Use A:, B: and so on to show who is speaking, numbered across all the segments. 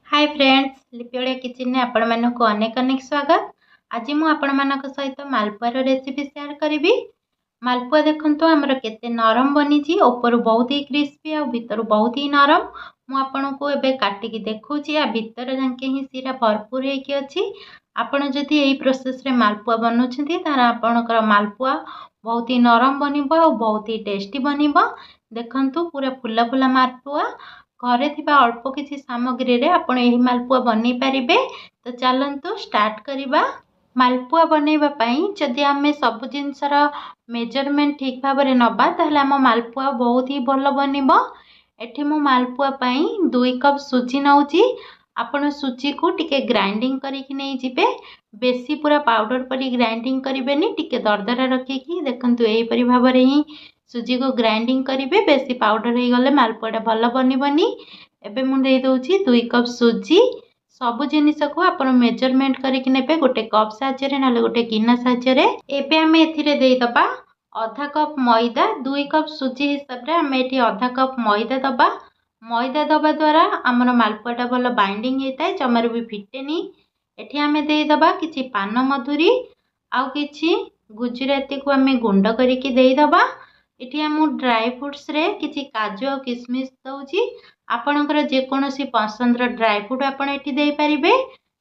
A: Hi friends, लिपियोड़िया kitchen में आपण मानक अनेक अनेक स्वागत। आज मु आपण मानक सहित मालपुआर रेसिपी शेयर करी। मालपुआ देखंतु हमर केते नरम बनी जी, ऊपर बहुत ही क्रिस्पी और भीतर बहुत ही नरम। मु आपण को एबे काटिकी देखौची, आ भीतर जांके ही सीरा भरपूर हेकी अछि। आपण जदि एही प्रोसेस रे मालपुआ बनौछंती तारा आपणकर मालपुआ बहुत ही नरम बनिबो और बहुत ही टेस्टी बनिबो। देखंतु पूरा फुला फुला मालपुआ घरे थिबा अल्प किछि सामग्री रे आपण एही मालपुआ बनै पारिबे। तो चलंतु स्टार्ट करिबा। मालपुआ बनैबा पई जदि आमे सब जिनसर मेजरमेंट ठीक भाव में नबा ताहले आम मालपुआ बहुत ही भल बनिबो। एठी मु मालपुआ पई 2 कप सुजी नउची। आपण सुजी को टिके ग्राइंडिंग करिकि नै जिबे, बेसी पूरा पाउडर परी ग्राइंडिंग करिबेनी, टिके दरदरा रखिकि देखंतु एही परी भाव रे ही सुजी को ग्राइंडिंग करिवे। बेसी पाउडर हे गले मालपुआटा भल बनिबनी। एबे मु दे दोची 2 कप सुजी। सब जिनिस को आपण मेजरमेंट करिकि नेबे, गोटे कप साहाय्य रे नाले गोटे गिना साहाय्य रे। एबे आमे एथिरे देई दबा आधा कप मैदा। 2 कप सुजी हिसाब रे आमे एठी आधा कप मैदा दबा। मैदा दबा द्वारा हमर मालपुआटा भल बाइंडिंग हेताय, जमार भी फिटेनी। एठी आमे देई दबा किछि पान मधुरी आउ किछि गुजराती को आमे गुंड करिकि देई दबा। एठी हम ड्राई फ्रूट्स रे किछि काजू और किशमिश दउची। आपणकर जे कोनोसी पसंदर ड्राई फ्रूट आपण एठी देई परिबे।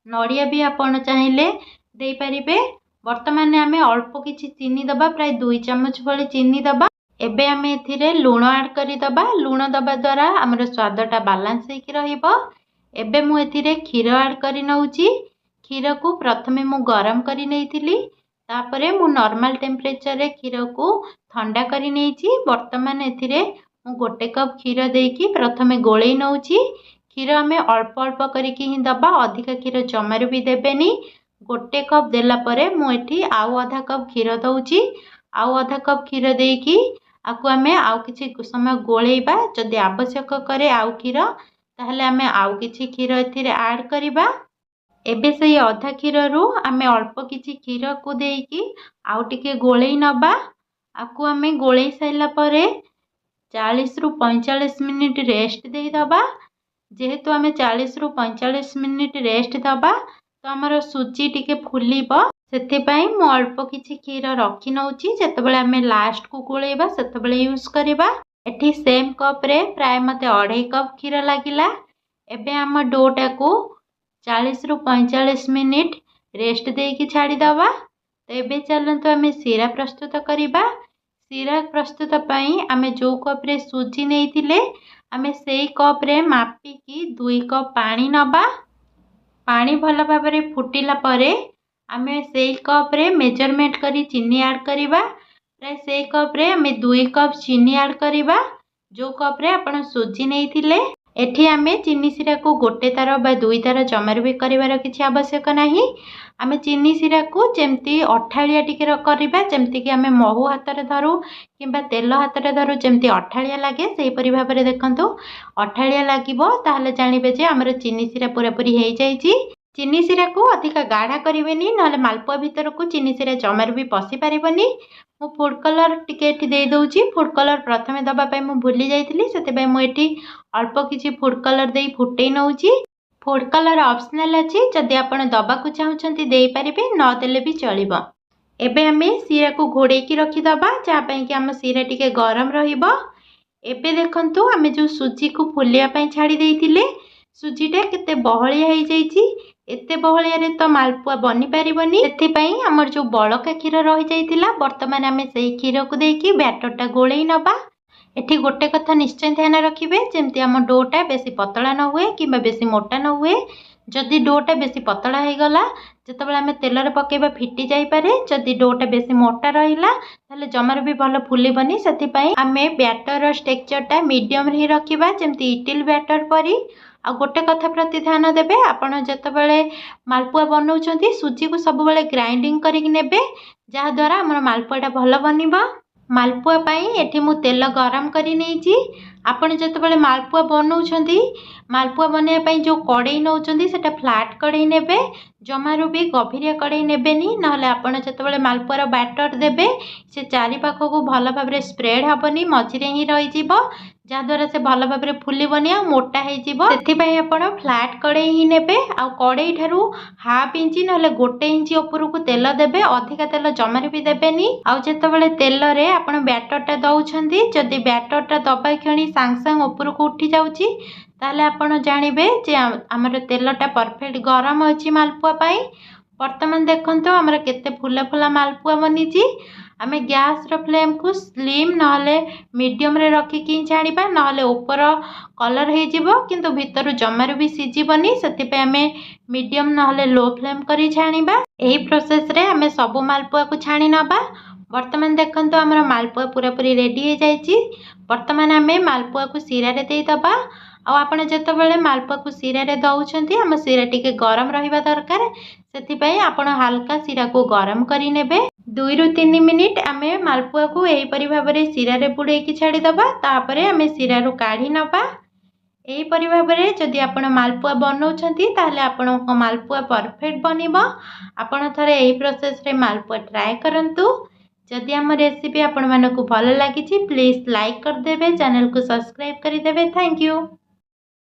A: नड़िया भी आपण चाहिले देई परिबे। वर्तमान आमे अल्प किछि चीनी दबा, प्राय 2 चम्मच भली चीनी दबा। एबे आमे एथिरे लूण ऐड करि दबा। लूण दबा द्वारा हमर स्वादटा बैलेंस हेकि रहिबो। एबे मु एथिरे क्षीर ऐड करि नउची। क्षीर को प्रथमे मु गरम करि नैथिली, तापरे मु नॉर्मल टेम्परेचर रे क्षीर को ठंडा करि नैची। वर्तमान एथिरे मु गोटे कप क्षीर देकी प्रथमे गोळेई नउची। क्षीर आमे अल्प अल्प करिकि ही दबा, अधिक क्षीर जमार भी देबेनी। गोटे कप देला परे मु एठी आउ आधा कप क्षीर दउची। आउ आधा कप क्षीर देकी आकु आमे आउ किछि समय गोळेइबा। जदि आवश्यक करे आउ क्षीर ताहले आमे आउ किछि क्षीर एथिरे ऐड करिबा। एबे सही आधा क्षीर रु आमे अल्प किछि क्षीर को देकी आउ टिके गोळेई नबा। आकु आमे गोळेई साइला परे 40 रु 45 मिनिट रेस्ट देई दबा। जेहेतु आमे 40 रु 45 मिनिट रेस्ट दबा तो हमर सुजी टिके फुलीबो, सेते पई मु अल्प किछि क्षीर रखि नउची। जेतेबेले आमे लास्ट को गोळेइबा सेतेबेले यूज करिबा। एठी सेम कप रे प्राय मते 2.5 कप क्षीर लागिला। एबे हम डोटा को 40 रु 45 मिनिट रेस्ट देकी छाड़ी दबा। तो एबे चलंतु आमे सीरा प्रस्तुत करिबा। सीरा प्रस्तुत पई आमे जो कप रे सुजी नैथिले आमे सेई कप रे मापिकी 2 कप पानी नबा। पानी भल भाव में फुटिला परे आमे सेई कप रे मेजरमेंट करी चीनी ऐड करिबा। प्राय सेई कप रे आमे 2 कप चीनी ऐड करिबा, जो कप रे आपण सुजी नैथिले। एठी आमे चीनी सीरा को गोटे तार बा 2 तार जमार भी करिवार किछि आवश्यक नाही। आमे चीनी सीरा को जेमती अठालिया टिके करिबा, जेमती कि आमे महू हाथ रे धरू किंबा तेल हाथ रे धरू जेमती अठालिया लागे सेही परि भाव रे देखंतु अठालिया लागिबो। ताहले जानिबे जे हमर चीनी सीरा पूरा पूरी हेई जाईची। चीनी सीरा को अधिक गाढ़ा करिवेनी, नहले मालपुआ भीतर को चीनी सीरा जमार भी पसी पारिबनी। मु फूड कलर टिके एठी दे दउची। फूड कलर प्रथमे दबा पई मु भूली जाईतिली, सेते पई मु एठी अल्प किछि फूड कलर देई फुटेई नउची। फूड कलर ऑप्शनल अछि, जदि आपण दबा को चाहुचंती देई परिबे, न देले भी चलिबो। एबे हमें सीरा को घोड़े की रखी दबा, जा पई कि हम सीरा टिके गरम रहिबो। एबे देखंतु हमें जो सुजी को फुलिया पई छाड़ी देइतिले, सुजीटा केते बहलिया हेई जाईची। एते बहलिया रे तो मालपुआ बनी पारिबनी। सेति पई हमर जो बळका क्षीर रहि जाईतिला, वर्तमान हमें सेई क्षीर को देकी बैटरटा गोळेई नबा। एठी गोटे कथा निश्चय ध्यान रखिबे, जेमती हम डोटा बेसी पतला न हुए किंबा बेसी मोटा न हुए। जदि डोटा बेसी पतला हे गला, जेतेबेले आमे तेल रे पकेबा फिटी जाई पारे। जदि डोटा बेसी मोटा रहिला ताले जमार भी भलो फुलिबनी। सेति पई आमे बैटर स्ट्रक्चरटा मीडियम रे रखिबा, जेमती इडली बैटर परी। आ गोटे कथा प्रति ध्यान देबे, आपण जेतेबेले मालपुआ बनौछंती सुजी को सब बेले ग्राइंडिंग करिक नेबे, जहा द्वारा हमर मालपुआटा भलो बनिबा। मालपुआ पई एठी मु तेल गरम करि नेइची। आपण जेतेबेले मालपुआ बनौछंती, मालपुआ बनिया पई जो कड़ाई नौछंती सेटा फ्लैट कड़ाई नेबे। जमारू भी गभीरिया कड़े नेबेनी नहले आपण जेतेबेले मालपुआर बैटर देबे से चारि पाख को भल भाव स्प्रेड हेबनी मझिरे ही रही जिवो जहाद्वारा से भल भाव फुलबनी आ मोटा होती आपण फ्लाट कड़े ही नेबे आ कड़े ठारू हाफ इंची ना गोटे इंची ऊपर को तेल देबे अधिका तेल जमार भी देबेनी आउ जेतेबेले तेल रे आपण बैटरटा दउछंती जदि बैटरटा दबा क्षणी सांग सांग ऊपर को उठी जाउची ताले आपण जानिबे जे हमर तेलटा परफेक्ट गरम अछि मालपुआ पाई। वर्तमान देखंतो हमर केते फुला फुला मालपुआ बनीची। आमे गैस रो फ्लेम को स्लिम नहले मीडियम रे रखी कि छाणीबा नहले ऊपर कलर हे जिवो किंतु भीतर जमार भी सिजिबनी सेति पे आमे मीडियम नहले लो फ्लेम करी छाणीबा। एही प्रोसेस रे आमे सब मालपुआ को छाणी नबा। वर्तमान देखंतो हमर मालपुआ पूरा पूरी रेडी हो जाइची। वर्तमान आमे मालपुआ को सिरा रे देई दबा आ आपण जेतेबेले मालपुआ को सिरा रे दउछंती हम सिरा टिके गरम रहिबा दरकार सेति पई आपण हल्का सिरा को गरम करी नेबे 2 रु 3 मिनिट आमे मालपुआ को एही परि भाबरे सिरा रे बुडे की छाडी दबा तापरे आमे सिरा रु काढी नबा। एही परि भाबरे जदि आपण मालपुआ बनौछंती ताले आपणको मालपुआ परफेक्ट बनिबो। आपण थरे एही प्रोसेस रे मालपुआ ट्राई करंतु। जदि आम रेसिपी आपण मानकु भल लागिछि प्लीज लाइक कर देबे चैनल को सब्सक्राइब कर देबे। Thank you.